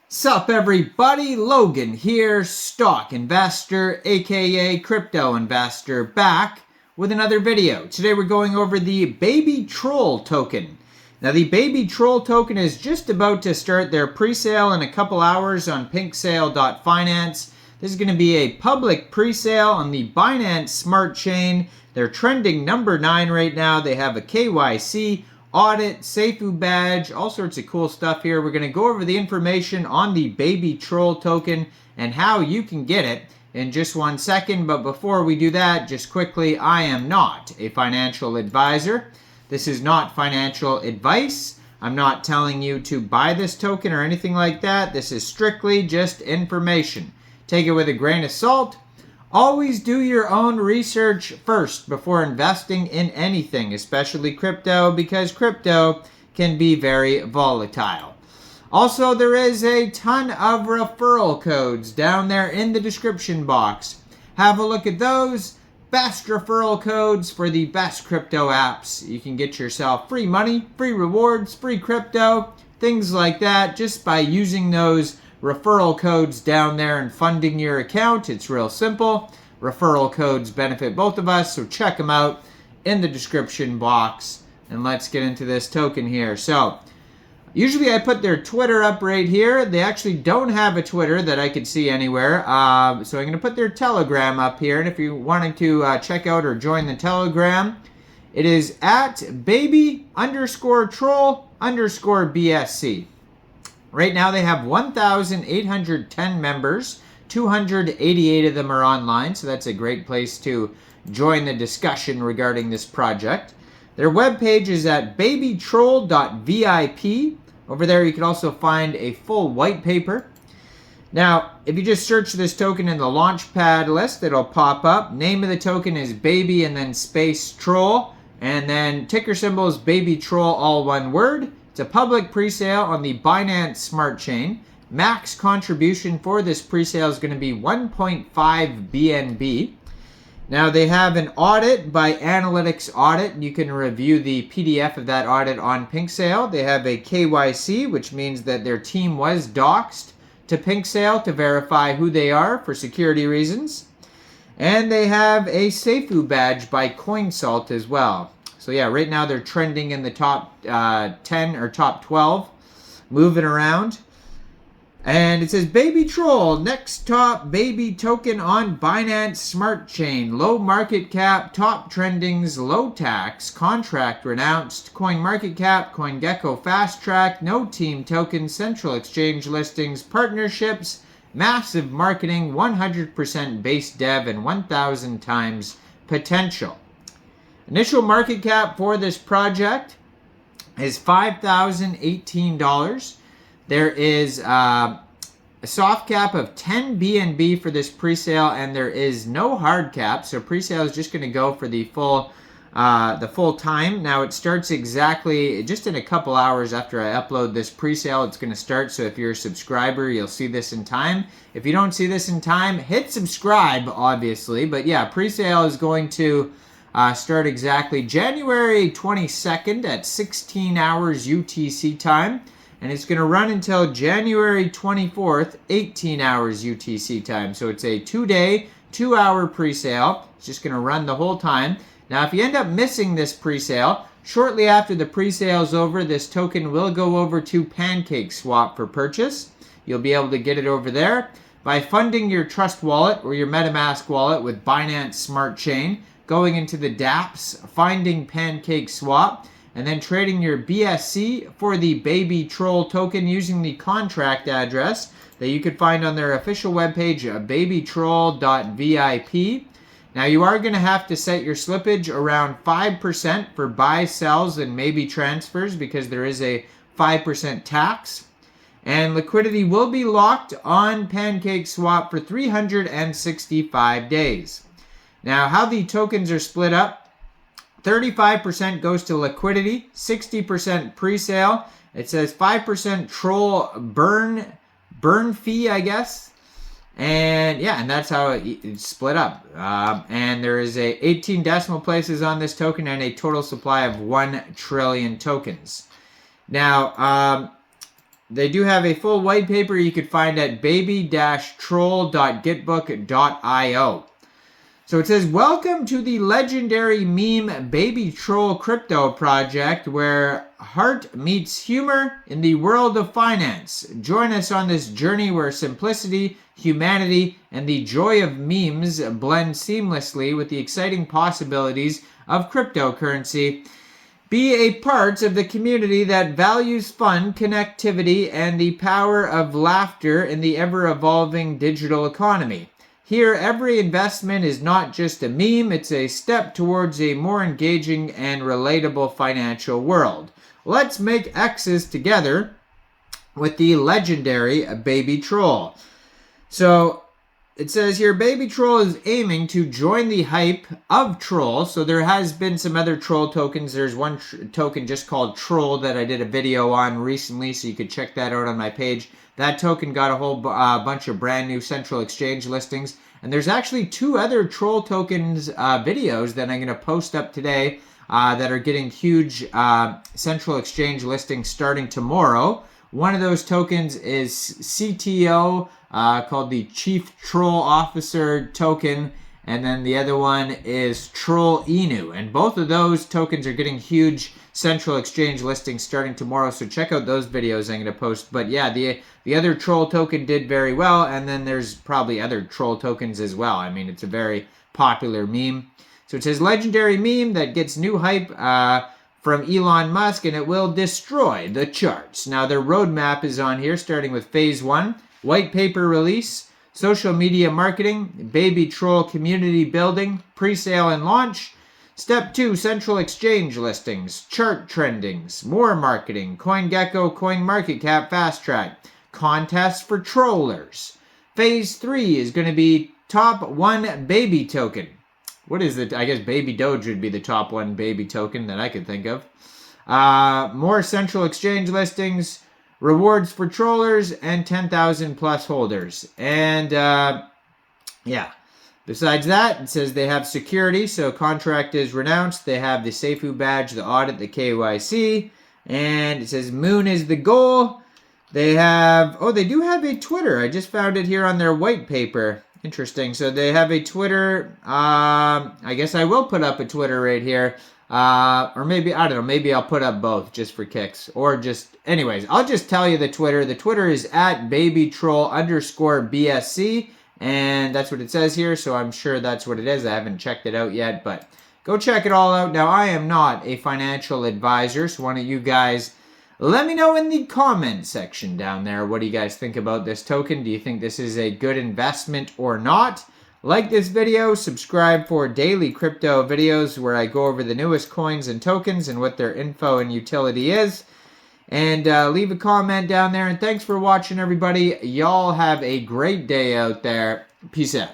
Sup everybody, Logan here, stock investor, aka crypto investor, back with another video. Today we're going over the BabyTroll token. Now the BabyTroll token is just about to start their pre-sale in a couple hours on pinksale.finance. This is going to be a public pre-sale on the Binance Smart Chain. They're trending number 9 right now. They have a KYC audit, Seifu badge, all sorts of cool stuff here. We're going to go over the information on the BabyTroll token and how you can get it in just 1 second. But before we do that, just quickly, I am not a financial advisor. This is not financial advice. I'm not telling you to buy this token or anything like that. This is strictly just information. Take it with a grain of salt. Always do your own research first before investing in anything, especially crypto, because crypto can be very volatile. Also, there is a ton of referral codes down there in the description box. Have a look at those. Best referral codes for the best crypto apps. You can get yourself free money, free rewards, free crypto, things like that just by using those referral codes down there and funding your account. It's real simple. Referral codes benefit both of us, so check them out in the description box. And let's get into this token here. So usually I put their Twitter up right here. They actually don't have a Twitter that I could see anywhere. So I'm going to put their Telegram up here. And if you wanted to check out or join the Telegram, it is at baby_troll_BSC. Right now they have 1,810 members. 288 of them are online, so that's a great place to join the discussion regarding this project. Their webpage is at babytroll.vip. Over there you can also find a full white paper. Now, if you just search this token in the Launchpad list, it'll pop up. Name of the token is Baby and then space Troll. And then ticker symbol is BabyTroll, all one word. It's a public pre-sale on the Binance Smart Chain. Max contribution for this pre-sale is going to be 1.5 BNB. Now they have an audit by Analytics Audit. You can review the PDF of that audit on PinkSale. They have a KYC, which means that their team was doxed to PinkSale to verify who they are for security reasons. And they have a Seifu badge by CoinSalt as well. So yeah, right now they're trending in the top 10 or top 12, moving around. And it says BabyTroll, next top baby token on Binance Smart Chain. Low market cap, top trendings, low tax, contract renounced, coin market cap, CoinGecko fast track, no team token, central exchange listings, partnerships, massive marketing, 100% base dev, and 1,000 times potential. Initial market cap for this project is $5,018. There is a soft cap of 10 BNB for this pre-sale, and there is no hard cap. So pre-sale is just going to go for the full time. Now it starts exactly just in a couple hours after I upload this pre-sale. It's going to start. So if you're a subscriber, you'll see this in time. If you don't see this in time, hit subscribe, obviously. But yeah, pre-sale is going to start exactly January 22nd at 16 hours UTC time. And it's going to run until January 24th, 18 hours UTC time. So it's a 2-day, 2-hour pre-sale. It's just going to run the whole time. Now, if you end up missing this pre-sale, shortly after the pre-sale is over, this token will go over to PancakeSwap for purchase. You'll be able to get it over there by funding your Trust wallet or your MetaMask wallet with Binance Smart Chain, going into the dApps, finding PancakeSwap, and then trading your BSC for the BabyTroll token using the contract address that you could find on their official webpage, babytroll.vip. Now you are going to have to set your slippage around 5% for buys, sells, and maybe transfers because there is a 5% tax. And liquidity will be locked on PancakeSwap for 365 days. Now how the tokens are split up: 35% goes to liquidity, 60% pre-sale. It says 5% troll burn fee, I guess. And yeah, and that's how it's split up. And there is 18 decimal places on this token and a total supply of 1 trillion tokens. Now, they do have a full white paper you could find at baby-troll.gitbook.io. So it says, welcome to the legendary meme BabyTroll crypto project where heart meets humor in the world of finance. Join us on this journey where simplicity, humanity, and the joy of memes blend seamlessly with the exciting possibilities of cryptocurrency. Be a part of the community that values fun, connectivity, and the power of laughter in the ever-evolving digital economy. Here, every investment is not just a meme, it's a step towards a more engaging and relatable financial world. Let's make X's together with the legendary BabyTroll. So, it says here, BabyTroll is aiming to join the hype of Troll. So there has been some other Troll tokens. There's one token just called Troll that I did a video on recently, so you could check that out on my page. That token got a whole bunch of brand new central exchange listings. And there's actually 2 other Troll tokens videos that I'm going to post up today that are getting huge central exchange listings starting tomorrow. One of those tokens is CTO, called the Chief Troll Officer token, and then the other one is Troll Inu. And both of those tokens are getting huge central exchange listings starting tomorrow, so check out those videos I'm going to post. But yeah, the other Troll token did very well, and then there's probably other Troll tokens as well. I mean, it's a very popular meme. So it says legendary meme that gets new hype from Elon Musk, and it will destroy the charts. Now, their roadmap is on here, starting with Phase 1, white paper release, social media marketing, BabyTroll community building, pre-sale and launch. Step 2, central exchange listings, chart trendings, more marketing, CoinGecko, CoinMarketCap fast track, contests for trollers. Phase 3 is going to be top 1 baby token. What is it? I guess Baby Doge would be the top 1 baby token that I could think of. More central exchange listings, rewards for trollers, and 10,000 plus holders. And yeah, besides that, it says they have security, so contract is renounced. They have the Seifu badge, the audit, the KYC, and it says Moon is the goal. They have, oh, they do have a Twitter. I just found it here on their white paper. Interesting. So they have a Twitter. I guess I will put up a Twitter right here. Or maybe, I don't know, maybe I'll put up both just for kicks. Or just, anyways, I'll just tell you the Twitter. The Twitter is at BabyTroll_BSC. And that's what it says here. So I'm sure that's what it is. I haven't checked it out yet. But go check it all out. Now, I am not a financial advisor. So one of you guys, let me know in the comment section down there. What do you guys think about this token? Do you think this is a good investment or not? Like this video, subscribe for daily crypto videos where I go over the newest coins and tokens and what their info and utility is. And leave a comment down there. And thanks for watching, everybody. Y'all have a great day out there. Peace out.